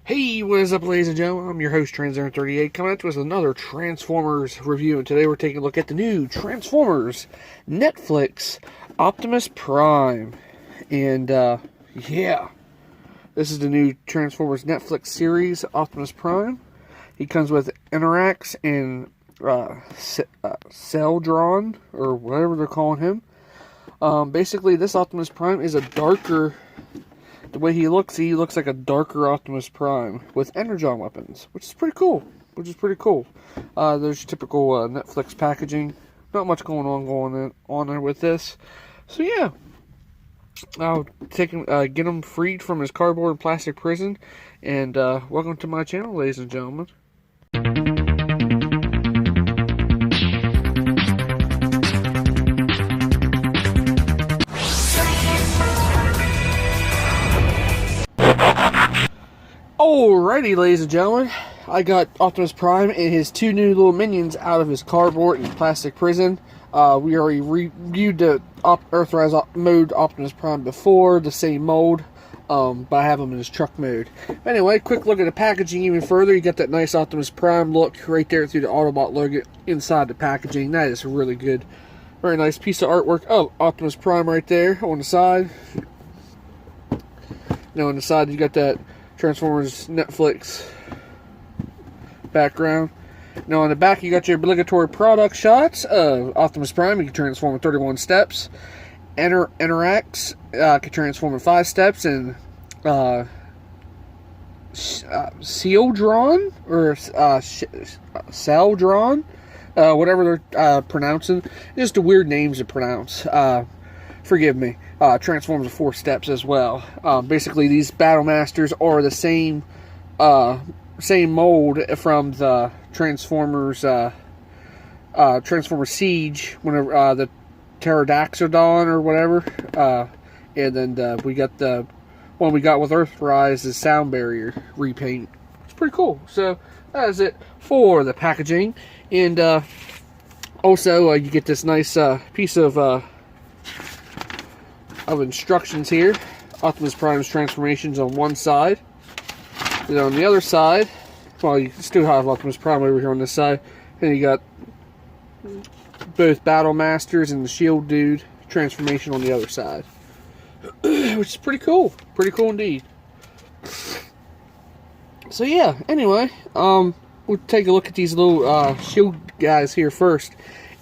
Hey, what is up, ladies and gentlemen? I'm your host, Transitor38, coming at you with another Transformers review, and today we're taking a look at the new Transformers Netflix Optimus Prime. And, yeah, this is the new Transformers Netflix series, Optimus Prime. He comes with Enerax and sheeldron, or whatever they're calling him. Basically, this Optimus Prime is a darker... The way he looks like a darker Optimus Prime with energon weapons, which is pretty cool. There's typical Netflix packaging. Not much going on there with this. So yeah, I'll get him freed from his cardboard and plastic prison. And welcome to my channel, ladies and gentlemen. Alrighty, ladies and gentlemen, I got Optimus Prime and his two new little minions out of his cardboard and plastic prison. We already reviewed the Earthrise mode Optimus Prime before, the same mold, but I have him in his truck mode. Anyway, quick look at the packaging even further. You got that nice Optimus Prime look right there through the Autobot logo inside the packaging. That is really good. Very nice piece of artwork. Oh, Optimus Prime right there on the side. Now on the side you got that Transformers Netflix background. Now on the back you got your obligatory product shots of Optimus Prime. You can transform in 31 steps. Enerax can transform in 5 steps, and sheeldron or sheeldron, whatever they're pronouncing. Just the weird names to pronounce. Forgive me. Transforms in 4 steps as well. Basically, these Battle Masters are the same mold from the Transformers Siege, whenever the Pterodactyl or whatever. And then we got the one we got with Earthrise is Sound Barrier repaint. It's pretty cool. So that is it for the packaging, and also you get this nice piece of instructions here. Optimus Prime's transformations on one side, and on the other side, well, you still have Optimus Prime over here on this side, and you got both Battle Masters and the Shield Dude transformation on the other side, which is pretty cool indeed. So yeah, anyway, we'll take a look at these little Shield guys here first.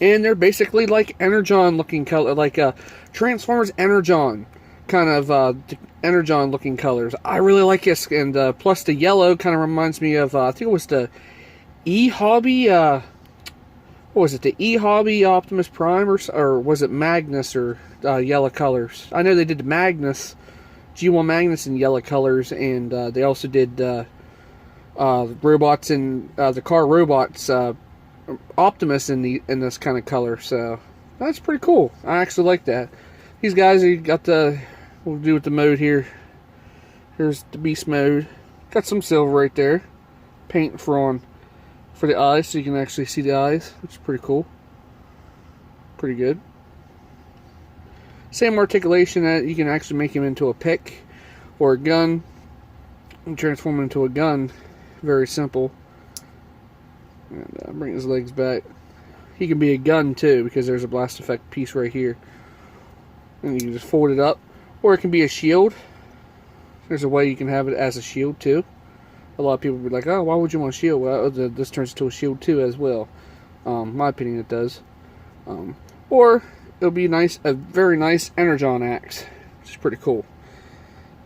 And they're basically like Energon looking color, like Transformers Energon kind of Energon looking colors. I really like this, and plus the yellow kind of reminds me of I think it was the E-Hobby. What was it? The E-Hobby Optimus Prime, or was it Magnus or yellow colors? I know they did the Magnus, G1 Magnus in yellow colors, and they also did robots in the car robots. Optimus in this kind of color, so that's pretty cool. I actually like that. These guys, you got we'll do with the mode here. Here's the beast mode. Got some silver right there, paint for the eyes, so you can actually see the eyes, which is pretty cool. Pretty good. Same articulation that you can actually make him into a pick or a gun and transform him into a gun. Very simple. And bring his legs back. He can be a gun too, because there's a blast effect piece right here. And you can just fold it up. Or it can be a shield. There's a way you can have it as a shield too. A lot of people will be like, oh, why would you want a shield? Well, this turns into a shield too as well. My opinion, it does. Or it'll be a very nice Energon axe, which is pretty cool.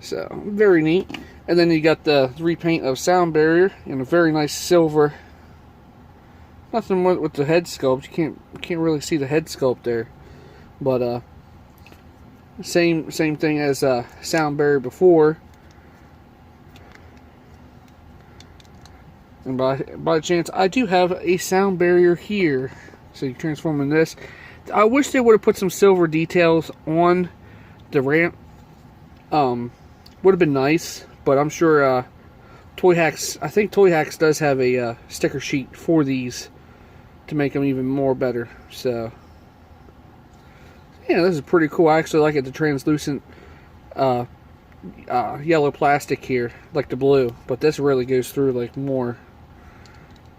So, very neat. And then you got the repaint of Sound Barrier in a very nice silver. Nothing with the head sculpt. You can't really see the head sculpt there, but same thing as Sound Barrier before. And by chance, I do have a Sound Barrier here, so you transform in this. I wish they would have put some silver details on the ramp. Would have been nice, but I'm sure Toy Hacks. I think Toy Hacks does have a sticker sheet for these to make them even more better. So yeah, this is pretty cool. I actually like it, the translucent yellow plastic here, like the blue, but this really goes through like more,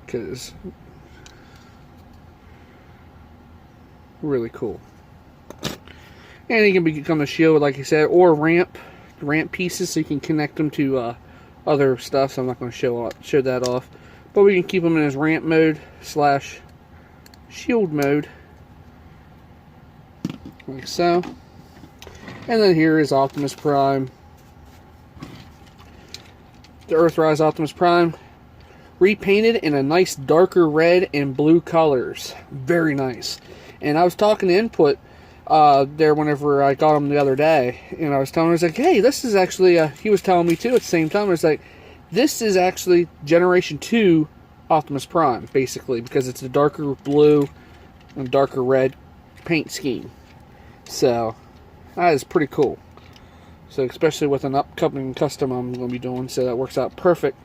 because really cool. And he can become a shield, like I said, or ramp pieces, so you can connect them to other stuff. So I'm not going to show that off, but we can keep them in his ramp mode slash shield mode, like so. And then here is Optimus Prime, the Earthrise Optimus Prime, repainted in a nice darker red and blue colors. Very nice. And I was talking to Input there whenever I got him the other day, and I was telling him, I was like, hey, this is actually, he was telling me too at the same time, I was like, this is actually Generation 2 Optimus Prime, basically, because it's a darker blue and darker red paint scheme. So, that is pretty cool. So, especially with an upcoming custom I'm going to be doing, so that works out perfect.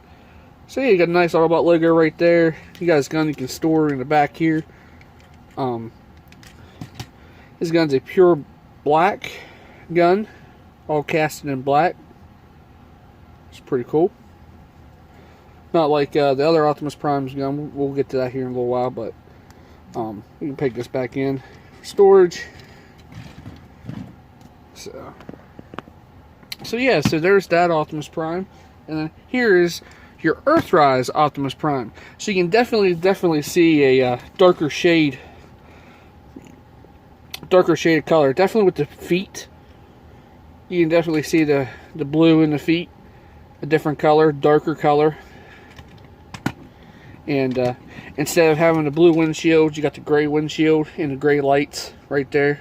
So, yeah, you got a nice Autobot logo right there. You got his gun you can store in the back here. His gun's a pure black gun, all casted in black. It's pretty cool. Not like the other Optimus Prime's gun. We'll get to that here in a little while, but you can peg this back in for storage. So yeah, so there's that Optimus Prime, and then here is your Earthrise Optimus Prime. So you can definitely see a darker shade of color. Definitely with the feet, you can definitely see the blue in the feet, a different color, darker color. And instead of having the blue windshield, you got the gray windshield and the gray lights right there,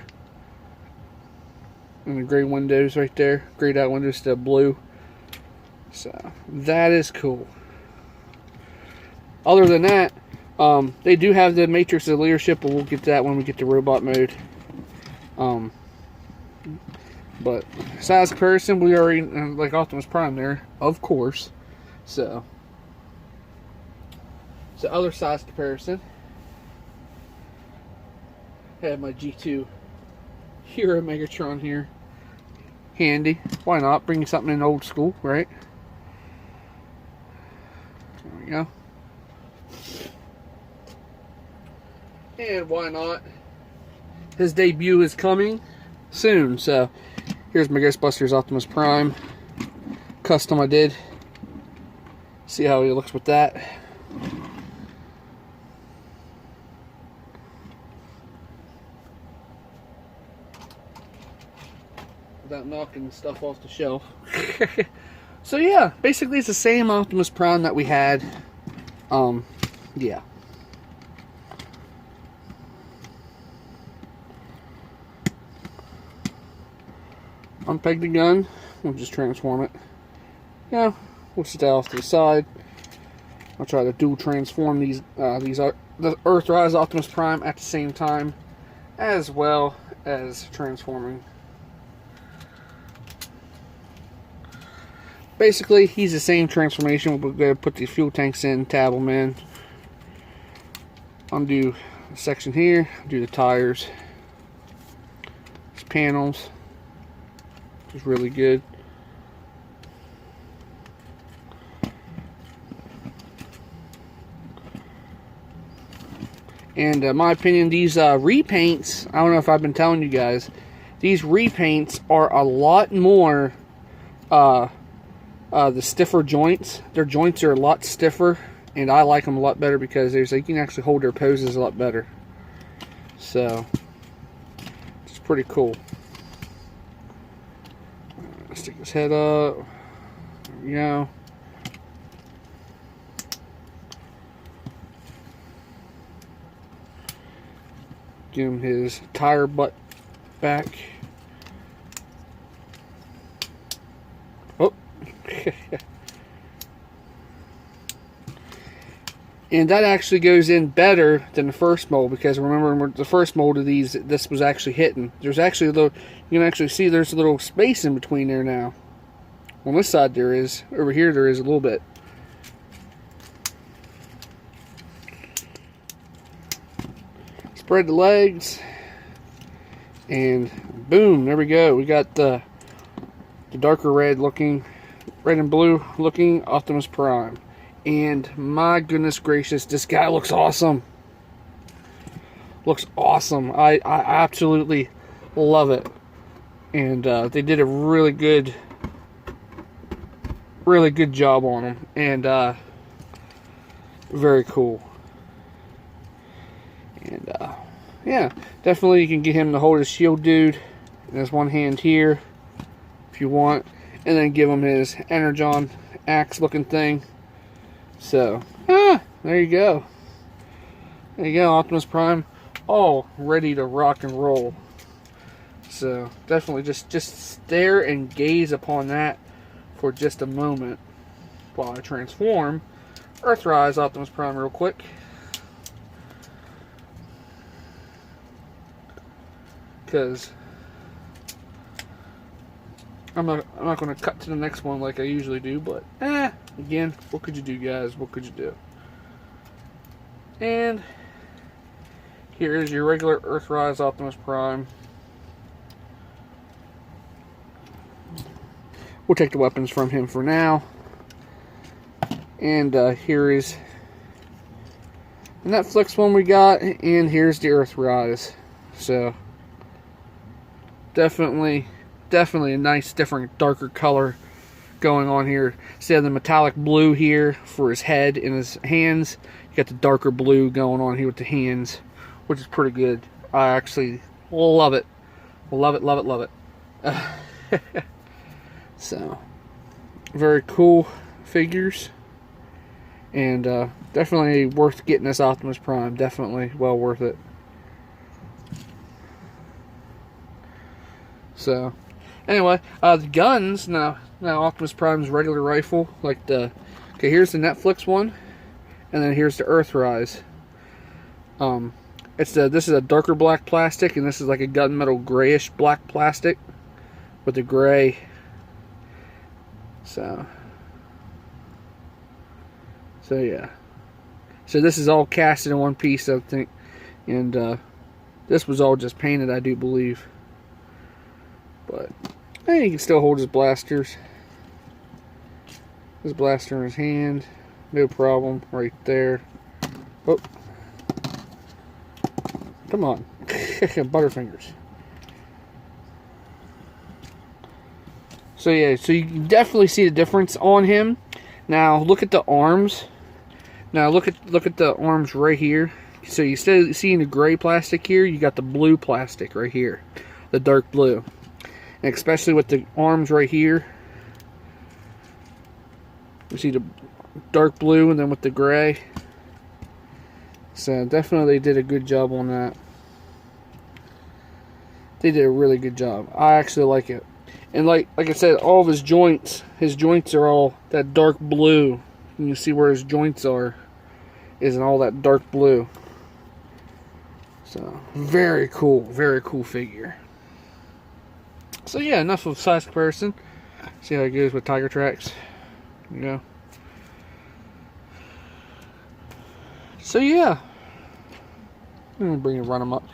and the gray windows right there, grayed out windows instead of blue. So that is cool. Other than that, they do have the Matrix of Leadership, but we'll get to that when we get to robot mode. But size comparison, we already like Optimus Prime there, of course. So other size comparison. Have my G2 Hero Megatron here, handy. Why not bring something in old school, right? There we go. And why not? His debut is coming soon, so here's my Ghostbusters Optimus Prime custom I did. See how he looks with that. Without knocking stuff off the shelf. So yeah, basically it's the same Optimus Prime that we had. Yeah. Unpeg the gun. We'll just transform it. Yeah, we'll stay off to the side. I'll try to dual transform these the Earthrise Optimus Prime at the same time, as well as transforming. Basically, he's the same transformation. We're going to put the fuel tanks in, tab them in, undo the section here, do the tires, these panels, which is really good. And in my opinion, these repaints, I don't know if I've been telling you guys, these repaints are a lot more the stiffer joints. Their joints are a lot stiffer, and I like them a lot better because you can actually hold their poses a lot better. So it's pretty cool. Stick his head up. There we go. Give him his tire butt back. Oh. And that actually goes in better than the first mold, because remember the first mold of these, this was actually hitting. There's actually a little, you can actually see there's a little space in between there now. On this side there is, over here there is a little bit. Spread the legs, and boom, there we go. We got the the darker red and blue looking Optimus Prime. And my goodness gracious, this guy looks awesome. Looks awesome. I absolutely love it. And they did a really good job on him. And very cool. And yeah, definitely you can get him to hold his shield dude in his one hand here if you want, and then give him his Energon axe looking thing. So there you go. There you go, Optimus Prime, all ready to rock and roll. So definitely just stare and gaze upon that for just a moment while I transform Earthrise Optimus Prime real quick. Because I'm not going to cut to the next one like I usually do, but again, what could you do, guys? What could you do? And here is your regular Earthrise Optimus Prime. We'll take the weapons from him for now. And here is the Netflix one we got, and here's the Earthrise. So definitely a nice, different, darker color going on here. So you have the metallic blue here for his head and his hands. You got the darker blue going on here with the hands, which is pretty good. I actually love it. Love it, love it, love it. So, very cool figures. And definitely worth getting this Optimus Prime. Definitely well worth it. So, anyway, the guns, now Optimus Prime's regular rifle, like okay, here's the Netflix one, and then here's the Earthrise. This is a darker black plastic, and this is like a gunmetal grayish black plastic with the gray. So yeah. So this is all casted in one piece, I think, and this was all just painted, I do believe. But hey, he can still hold his blasters. His blaster in his hand, no problem, right there. Oh, come on, Butterfingers. So yeah, so you can definitely see the difference on him. Now look at the arms. Now look at the arms right here. So you still seeing the gray plastic here. You got the blue plastic right here, the dark blue. And especially with the arms right here, you see the dark blue and then with the gray. So definitely they did a good job on that. They did a really good job. I actually like it. And like I said, all of his joints are all that dark blue. And you see where his joints are, is in all that dark blue. So very cool figure. So yeah, enough of size comparison. See how it goes with Tiger Tracks. There you go. So yeah, I'm gonna bring and run him up.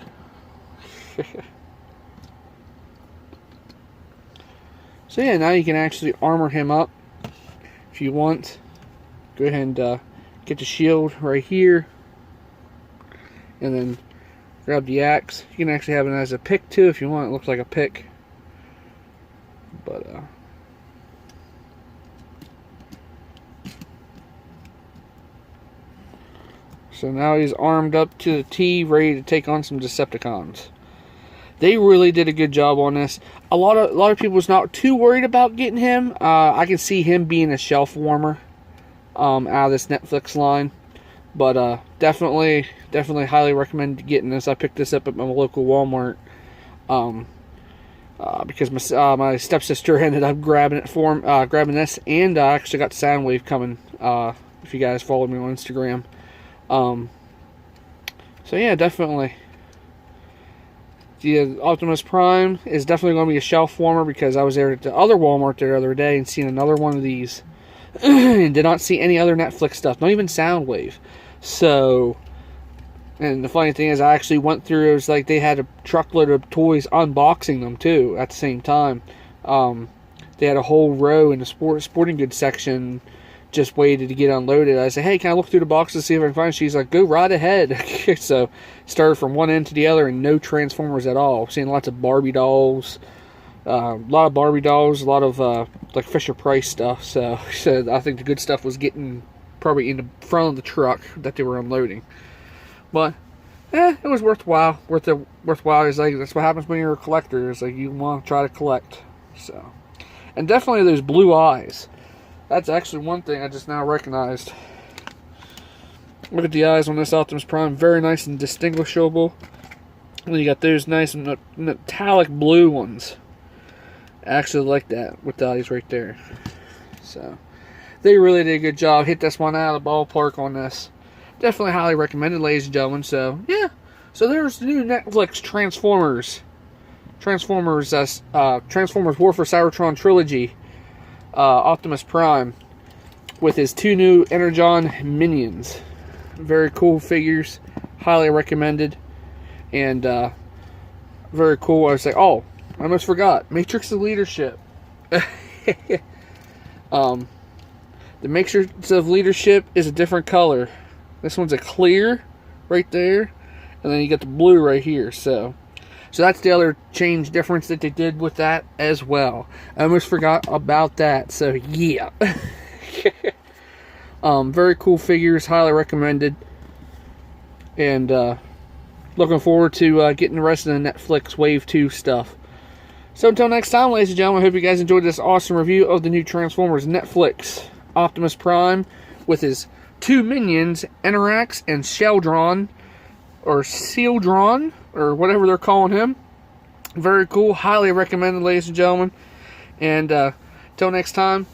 So yeah, now you can actually armor him up if you want. Go ahead and get the shield right here, and then grab the axe. You can actually have it as a pick too if you want. It looks like a pick. But so now he's armed up to the T, ready to take on some Decepticons. They really did a good job on this. A lot of people was not too worried about getting him. I can see him being a shelf warmer out of this Netflix line. But definitely highly recommend getting this. I picked this up at my local Walmart. Because my stepsister ended up grabbing this, and I actually got Soundwave coming. If you guys follow me on Instagram, so yeah, definitely. The Optimus Prime is definitely going to be a shelf warmer because I was there at the other Walmart the other day and seen another one of these, and did not see any other Netflix stuff, not even Soundwave. So. And the funny thing is, I actually went through, it was like they had a truckload of toys unboxing them too at the same time. they had a whole row in the sporting goods section just waited to get unloaded. I said, hey, can I look through the boxes to see if I can find it? She's like, go right ahead. So started from one end to the other and no Transformers at all. Seeing lots of Barbie dolls, a lot of Barbie dolls, a lot of like Fisher Price stuff. So she said I think the good stuff was getting probably in the front of the truck that they were unloading. But it was worthwhile. Worthwhile is like that's what happens when you're a collector. It's like you want to try to collect. So, and definitely those blue eyes. That's actually one thing I just now recognized. Look at the eyes on this Optimus Prime. Very nice and distinguishable. And you got those nice metallic blue ones. I actually like that with the eyes right there. So, they really did a good job. Hit this one out of the ballpark on this. Definitely highly recommended, ladies and gentlemen. So, yeah. So, there's the new Netflix Transformers War for Cybertron trilogy. Optimus Prime with his 2 new Energon minions. Very cool figures, highly recommended, and very cool. I was like, oh, I almost forgot, Matrix of Leadership. The Matrix of Leadership is a different color. This one's a clear right there, and then you got the blue right here. So that's the other change difference that they did with that as well. I almost forgot about that. So yeah. Very cool figures, highly recommended. And looking forward to getting the rest of the Netflix Wave 2 stuff. So until next time, ladies and gentlemen, I hope you guys enjoyed this awesome review of the new Transformers Netflix Optimus Prime with his 2 minions, Enerax and sheeldron, or whatever they're calling him. Very cool. Highly recommended, ladies and gentlemen. And until next time,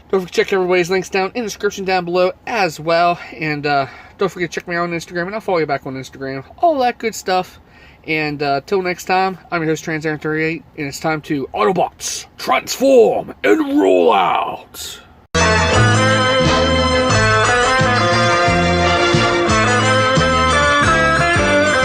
don't forget to check everybody's links down in the description down below as well. And don't forget to check me out on Instagram, and I'll follow you back on Instagram. All that good stuff. And till next time, I'm your host, TransAaron38, and it's time to Autobots transform and roll out.